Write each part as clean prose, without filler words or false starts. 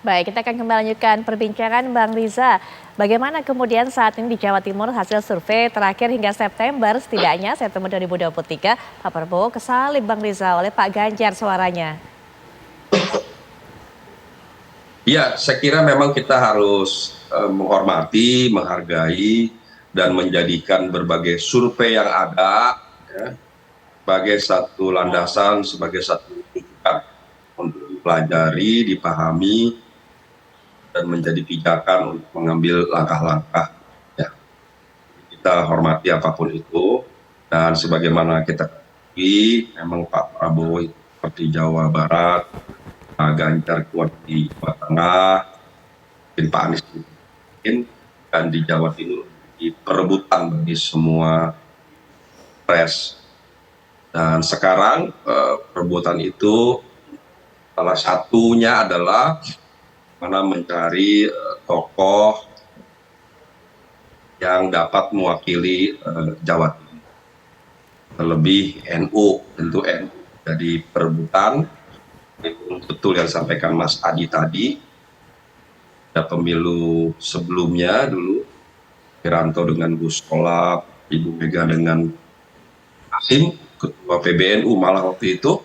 Baik, kita akan kembali lanjutkan perbincangan Bang Riza. Bagaimana kemudian saat ini di Jawa Timur hasil survei terakhir hingga September, setidaknya September 2023, Pak Prabowo kesalip Bang Riza oleh Pak Ganjar suaranya. Ya, saya kira memang kita harus menghormati, menghargai, dan menjadikan berbagai survei yang ada ya, sebagai satu landasan, sebagai satu rujukan untuk dipelajari, dipahami, dan menjadi pijakan untuk mengambil langkah-langkah. Ya. Kita hormati apapun itu, dan sebagaimana kita ketahui, memang Pak Prabowo itu seperti Jawa Barat, Pak Ganjar kuat di Jawa Tengah, mungkin Pak Anies mungkin, dan di Jawa Timur di perebutan bagi semua pres. Dan sekarang perebutan itu salah satunya adalah mana mencari tokoh yang dapat mewakili Jawa Timur. Terlebih NU, tentu NU. Jadi perebutan, betul yang disampaikan Mas Adi tadi, ada pemilu sebelumnya dulu, Wiranto dengan Gus Solap, Ibu Mega dengan Hasim, Ketua PBNU malah waktu itu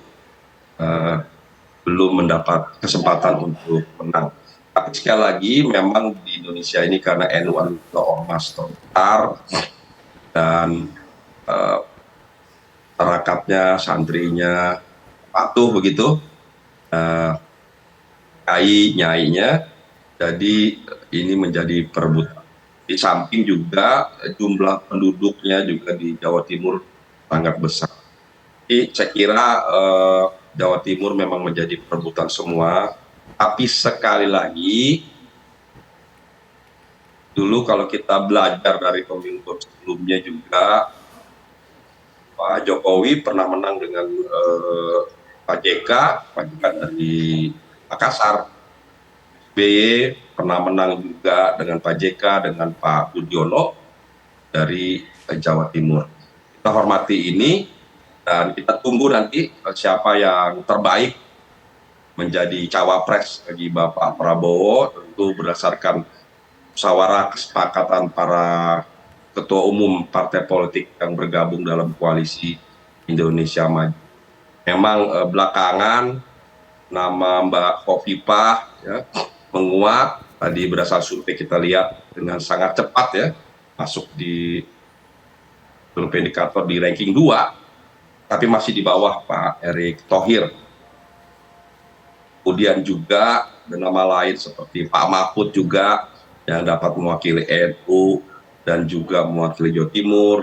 belum mendapat kesempatan untuk menang. Tapi sekali lagi memang di Indonesia ini karena NU adalah ormas terbesar dan masyarakatnya, santrinya patuh begitu, nyainya, jadi ini menjadi perebutan. Di samping juga jumlah penduduknya juga di Jawa Timur sangat besar. Jadi saya kira Jawa Timur memang menjadi perebutan semua, tapi sekali lagi, dulu kalau kita belajar dari pemilu sebelumnya juga, Pak Jokowi pernah menang dengan Pak JK dari Makassar. SBY pernah menang juga dengan Pak JK, dengan Pak Budiono dari Jawa Timur. Kita hormati ini dan kita tunggu nanti siapa yang terbaik menjadi cawapres bagi Bapak Prabowo, tentu berdasarkan musyawarah kesepakatan para ketua umum partai politik yang bergabung dalam koalisi Indonesia Maju. Memang belakangan nama Mbak Khofifah ya, menguat. Tadi berdasarkan survei kita lihat dengan sangat cepat ya, masuk di survei indikator di ranking 2, tapi masih di bawah Pak Erick Thohir. Kemudian juga nama lain seperti Pak Mahfud juga yang dapat mewakili NU dan juga mewakili Jawa Timur,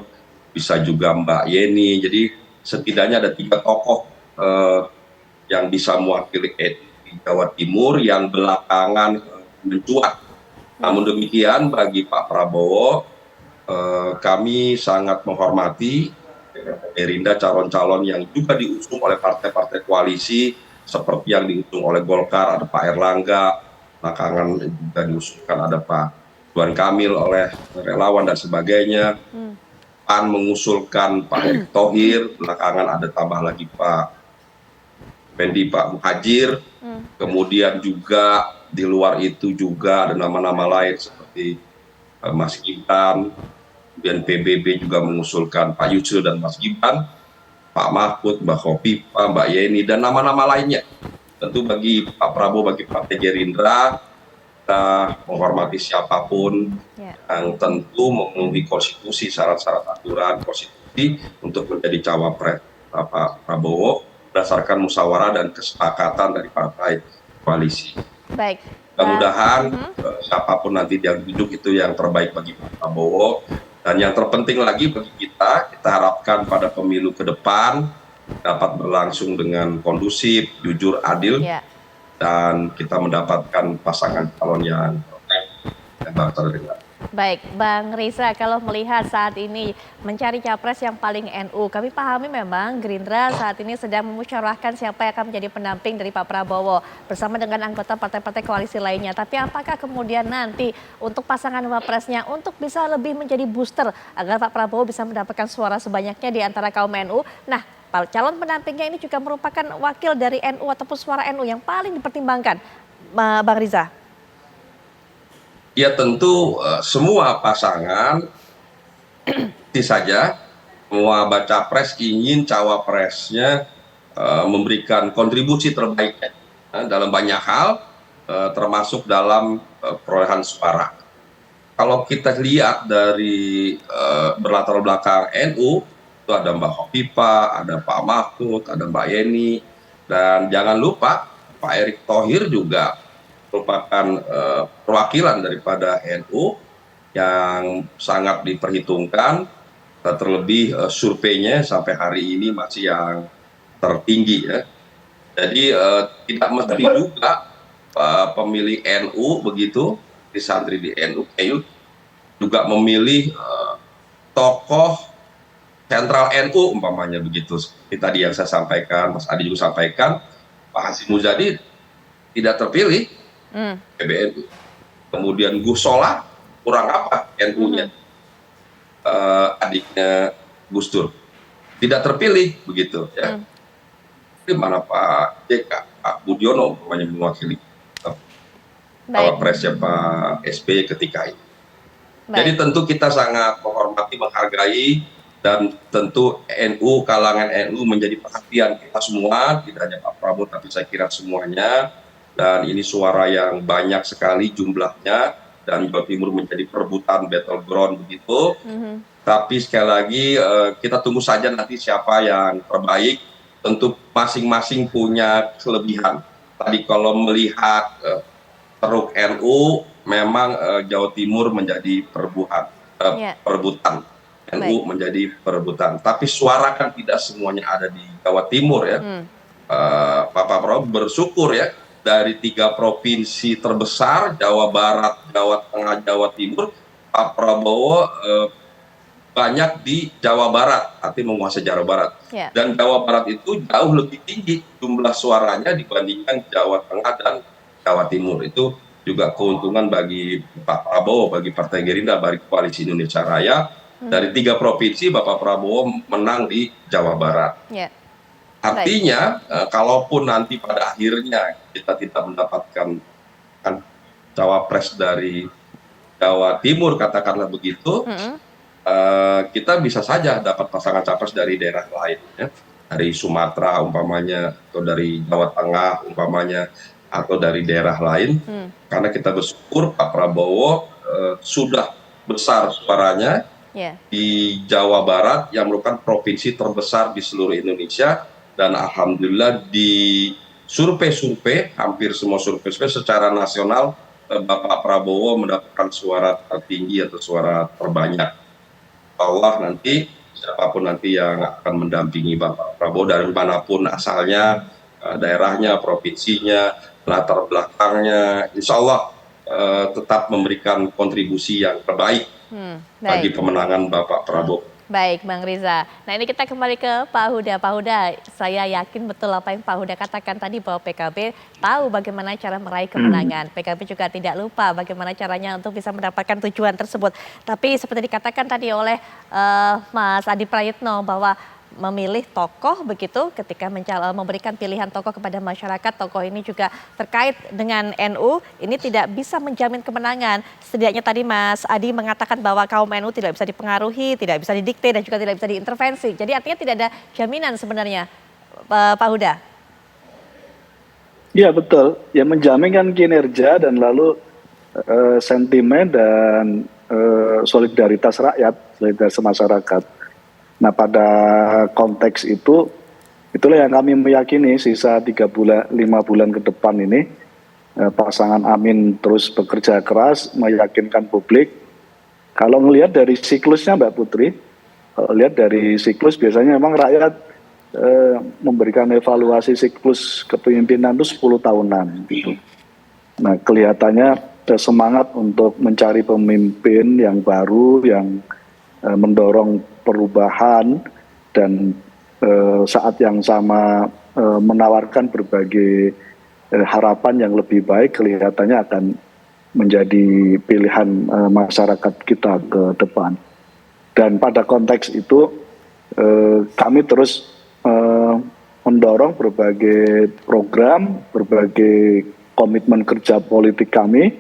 bisa juga Mbak Yeni. Jadi setidaknya ada 3 tokoh yang bisa mewakili di Jawa Timur yang belakangan mencuat. Namun demikian bagi Pak Prabowo, kami sangat menghormati Gerindra calon-calon yang juga diusung oleh partai-partai koalisi seperti yang diusung oleh Golkar, ada Pak Erlangga, belakangan juga diusulkan ada Pak Ridwan Kamil oleh relawan dan sebagainya. PAN mengusulkan Pak Erick Thohir, belakangan ada tambah lagi Pak Pendi, Pak Muhajir, kemudian juga di luar itu juga ada nama-nama lain seperti Mas Gibran, kemudian PBB juga mengusulkan Pak Yusril dan Mas Gibran, Pak Mahfud, Mbak Khofifah, Mbak Yeni, dan nama-nama lainnya. Tentu bagi Pak Prabowo, bagi Partai Gerindra, kita menghormati siapapun yang tentu memenuhi konstitusi, syarat-syarat aturan konstitusi untuk menjadi cawapres Pak Prabowo berdasarkan musyawarah dan kesepakatan dari partai koalisi. Baik. Mudah-mudahan siapapun nanti yang duduk itu yang terbaik bagi Pak Prabowo. Dan yang terpenting lagi bagi kita harapkan pada pemilu ke depan dapat berlangsung dengan kondusif, jujur, adil, dan kita mendapatkan pasangan calon yang terbaik dan bangsa dan negara. Baik, Bang Riza, kalau melihat saat ini mencari capres yang paling NU, kami pahami memang Gerindra saat ini sedang memusyawarahkan siapa yang akan menjadi pendamping dari Pak Prabowo bersama dengan anggota partai-partai koalisi lainnya. Tapi apakah kemudian nanti untuk pasangan wapresnya untuk bisa lebih menjadi booster agar Pak Prabowo bisa mendapatkan suara sebanyaknya di antara kaum NU? Nah, calon pendampingnya ini juga merupakan wakil dari NU ataupun suara NU yang paling dipertimbangkan. Bang Riza? Ya tentu semua pasangan saja semua baca pres ingin cawapresnya memberikan kontribusi terbaiknya dalam banyak hal, termasuk dalam perolehan suara. Kalau kita lihat dari berlatar belakang NU, itu ada Mbak Hopipa, ada Pak Mahfud, ada Mbak Yeni, dan jangan lupa Pak Erick Thohir juga merupakan perwakilan daripada NU yang sangat diperhitungkan, terlebih surveinya sampai hari ini masih yang tertinggi ya. Jadi tidak mesti juga pemilih NU begitu, di santri di NU juga memilih tokoh sentral NU umpamanya begitu. Seperti tadi yang saya sampaikan, Mas Adi juga sampaikan, Pak Hasyim Muzadi tidak terpilih PBNU. Kemudian Gus Solah kurang apa NU-nya, adiknya Gus Dur tidak terpilih begitu ya. Di mana Pak JK, Pak Budiono umpamanya mewakili presnya Pak SBY ketika itu. Jadi tentu kita sangat menghormati, menghargai, dan tentu NU, kalangan NU menjadi perhatian kita semua, tidak hanya Pak Prabowo tapi saya kira semuanya. Dan ini suara yang banyak sekali jumlahnya, dan Jawa Timur menjadi perebutan battleground begitu. Tapi sekali lagi kita tunggu saja nanti siapa yang terbaik. Tentu masing-masing punya kelebihan. Tadi kalau melihat Ceruk NU, memang Jawa Timur menjadi perebutan. NU menjadi perebutan. Tapi suara kan tidak semuanya ada di Jawa Timur ya. Pak Prabowo bersyukur ya, dari 3 provinsi terbesar, Jawa Barat, Jawa Tengah, Jawa Timur, Pak Prabowo banyak di Jawa Barat, artinya menguasai Jawa Barat. Dan Jawa Barat itu jauh lebih tinggi jumlah suaranya dibandingkan Jawa Tengah dan Jawa Timur. Itu juga keuntungan bagi Pak Prabowo, bagi Partai Gerindra, bagi Koalisi Indonesia Raya. Dari 3 provinsi, Bapak Prabowo menang di Jawa Barat. Artinya, kalaupun nanti pada akhirnya kita tidak mendapatkan cawapres dari Jawa Timur, katakanlah begitu, kita bisa saja dapat pasangan capres dari daerah lain, ya. Dari Sumatera umpamanya, atau dari Jawa Tengah umpamanya, atau dari daerah lain, karena kita bersyukur Pak Prabowo sudah besar suaranya di Jawa Barat yang merupakan provinsi terbesar di seluruh Indonesia, dan alhamdulillah di survei hampir semua survei secara nasional Bapak Prabowo mendapatkan suara tertinggi atau suara terbanyak. Allah nanti siapapun nanti yang akan mendampingi Bapak Prabowo dari manapun asalnya, daerahnya, provinsinya, latar belakangnya, insya Allah tetap memberikan kontribusi yang terbaik bagi pemenangan Bapak Prabowo. Baik, Bang Riza. Nah, ini kita kembali ke Pak Huda. Pak Huda, saya yakin betul apa yang Pak Huda katakan tadi, bahwa PKB tahu bagaimana cara meraih kemenangan. PKB juga tidak lupa bagaimana caranya untuk bisa mendapatkan tujuan tersebut. Tapi seperti dikatakan tadi oleh Mas Adi Prayitno, bahwa memilih tokoh begitu, ketika memberikan pilihan tokoh kepada masyarakat, tokoh ini juga terkait dengan NU, ini tidak bisa menjamin kemenangan. Setidaknya tadi Mas Adi mengatakan bahwa kaum NU tidak bisa dipengaruhi, tidak bisa didikte, dan juga tidak bisa diintervensi. Jadi artinya tidak ada jaminan sebenarnya, Pak Huda. Iya betul, ya menjamin kan kinerja dan lalu sentimen dan solidaritas rakyat, solidaritas masyarakat. Nah pada konteks itu, itulah yang kami meyakini sisa 5 bulan ke depan ini, pasangan Amin terus bekerja keras, meyakinkan publik. Kalau melihat dari siklusnya Mbak Putri, lihat dari siklus biasanya memang rakyat memberikan evaluasi siklus kepemimpinan itu 10 tahunan. Gitu. Nah kelihatannya semangat untuk mencari pemimpin yang baru, yang mendorong perubahan, dan saat yang sama menawarkan berbagai harapan yang lebih baik, kelihatannya akan menjadi pilihan masyarakat kita ke depan. Dan pada konteks itu kami terus mendorong berbagai program, berbagai komitmen kerja politik kami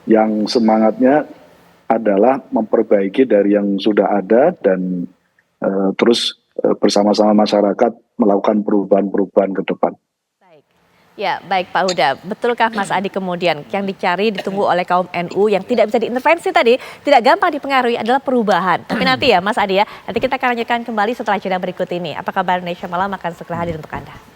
yang semangatnya adalah memperbaiki dari yang sudah ada dan terus bersama-sama masyarakat melakukan perubahan-perubahan ke depan. Baik. Ya, baik Pak Huda. Betulkah Mas Adi kemudian yang dicari ditunggu oleh kaum NU yang tidak bisa diintervensi tadi, tidak gampang dipengaruhi adalah perubahan. Tapi nanti ya Mas Adi ya, nanti kita akan lanjutkan kembali setelah jeda berikut ini. Apa kabar Indonesia Malam akan segera hadir untuk Anda.